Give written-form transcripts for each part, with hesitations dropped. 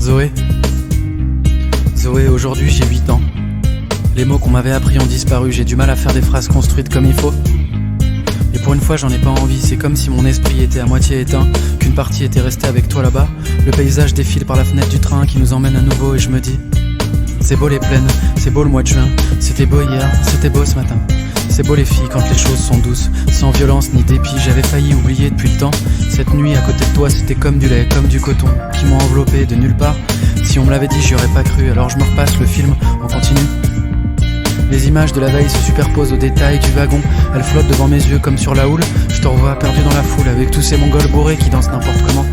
Zoé, aujourd'hui j'ai 8 ans. Les mots qu'on m'avait appris ont disparu, j'ai du mal à faire des phrases construites comme il faut. Et pour une fois j'en ai pas envie, c'est comme si mon esprit était à moitié éteint, qu'une partie était restée avec toi là-bas. Le paysage défile par la fenêtre du train qui nous emmène à nouveau et je me dis: c'est beau les plaines, c'est beau le mois de juin, c'était beau hier, c'était beau ce matin. C'est beau les filles quand les choses sont douces, sans violence ni dépit, j'avais failli oublier depuis le temps. Cette nuit à côté de toi c'était comme du lait, comme du coton, qui m'ont enveloppé de nulle part. Si on me l'avait dit j'y aurais pas cru, alors je me repasse le film, on continue. Les images de la veille se superposent aux détails du wagon, elles flottent devant mes yeux comme sur la houle. Je te revois perdu dans la foule avec tous ces mongols bourrés qui dansent n'importe comment.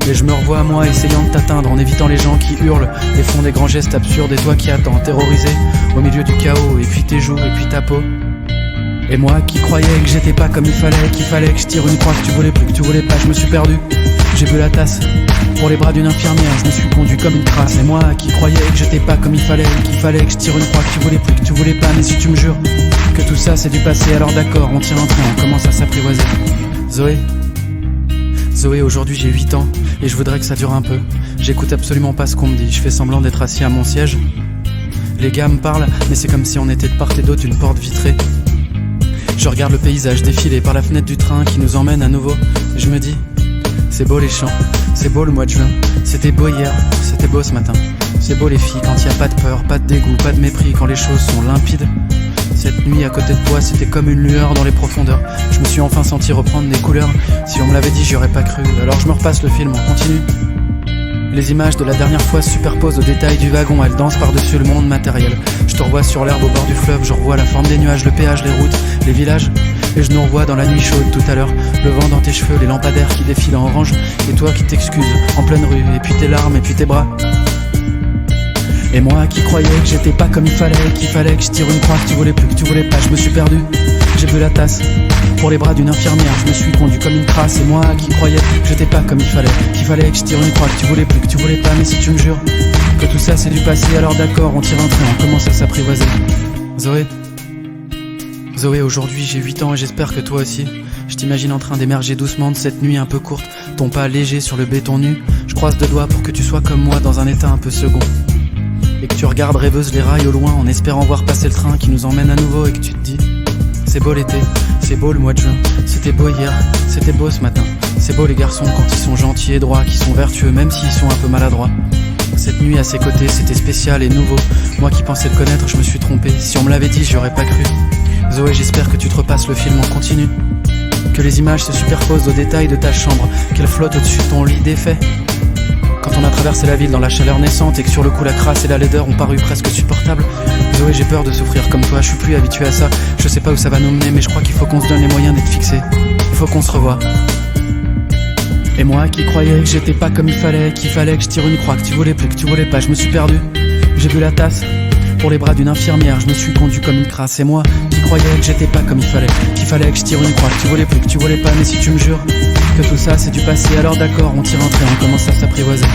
Et je me revois à moi essayant de t'atteindre en évitant les gens qui hurlent et font des grands gestes absurdes, et toi qui attends, terrorisé au milieu du chaos, et puis tes joues et puis ta peau. Et moi qui croyais que j'étais pas comme il fallait, qu'il fallait que je tire une croix, que tu voulais plus, que tu voulais pas, je me suis perdu. J'ai bu la tasse pour les bras d'une infirmière, je me suis conduit comme une crasse. Et moi qui croyais que j'étais pas comme il fallait, qu'il fallait que je tire une croix, que tu voulais plus, que tu voulais pas, mais si tu me jures que tout ça c'est du passé, alors d'accord, on tire un train, on commence à s'apprivoiser. Zoé, aujourd'hui j'ai 8 ans et je voudrais que ça dure un peu. J'écoute absolument pas ce qu'on me dit, je fais semblant d'être assis à mon siège. Les gars me parlent, mais c'est comme si on était de part et d'autre une porte vitrée. Je regarde le paysage défiler par la fenêtre du train qui nous emmène à nouveau. Et je me dis: c'est beau les champs, c'est beau le mois de juin, c'était beau hier, c'était beau ce matin. C'est beau les filles quand y a pas de peur, pas de dégoût, pas de mépris, quand les choses sont limpides. Cette nuit à côté de toi c'était comme une lueur dans les profondeurs. Je me suis enfin senti reprendre des couleurs. Si on me l'avait dit j'y aurais pas cru, alors je me repasse le film, on continue. Les images de la dernière fois se superposent aux détails du wagon, elles dansent par-dessus le monde matériel. Je te revois sur l'herbe au bord du fleuve, je revois la forme des nuages, le péage, les routes, les villages. Et je nous revois dans la nuit chaude tout à l'heure, le vent dans tes cheveux, les lampadaires qui défilent en orange, et toi qui t'excuses en pleine rue, et puis tes larmes, et puis tes bras. Et moi qui croyais que j'étais pas comme il fallait, qu'il fallait que je tire une croix, que tu voulais plus, que tu voulais pas, je me suis perdu. J'ai bu la tasse pour les bras d'une infirmière, je me suis conduit comme une crasse. Et moi qui croyais que j'étais pas comme il fallait, qu'il fallait que je tire une croix, que tu voulais plus, que tu voulais pas, mais si tu me jures que tout ça c'est du passé, alors d'accord, on tire un train, on commence à s'apprivoiser. Zoé, aujourd'hui j'ai 8 ans et j'espère que toi aussi. Je t'imagine en train d'émerger doucement de cette nuit un peu courte, ton pas léger sur le béton nu. Je croise deux doigts pour que tu sois comme moi dans un état un peu second, et que tu regardes rêveuse les rails au loin en espérant voir passer le train qui nous emmène à nouveau, et que tu te dis: c'est beau l'été, c'est beau le mois de juin, c'était beau hier, c'était beau ce matin. C'est beau les garçons quand ils sont gentils et droits, qui sont vertueux même s'ils sont un peu maladroits. Cette nuit à ses côtés c'était spécial et nouveau. Moi qui pensais le connaître, je me suis trompé. Si on me l'avait dit, j'y aurais pas cru. Zoé, j'espère que tu te repasses le film en continu, que les images se superposent aux détails de ta chambre, qu'elles flottent au-dessus de ton lit défait. Quand on a traversé la ville dans la chaleur naissante et que sur le coup la crasse et la laideur ont paru presque supportables. Zoé, j'ai peur de souffrir comme toi, je suis plus habitué à ça. Je sais pas où ça va nous mener, mais je crois qu'il faut qu'on se donne les moyens d'être fixés. Il faut qu'on se revoie. Et moi qui croyais que j'étais pas comme il fallait, qu'il fallait que je tire une croix, que tu voulais plus, que tu voulais pas, je me suis perdu. J'ai bu la tasse pour les bras d'une infirmière, je me suis conduit comme une crasse. Et moi qui croyais que j'étais pas comme il fallait, qu'il fallait que je tire une croix, que tu voulais plus, que tu voulais pas, mais si tu me jures que tout ça c'est du passé, alors d'accord, on tire un train, on commence à s'apprivoiser.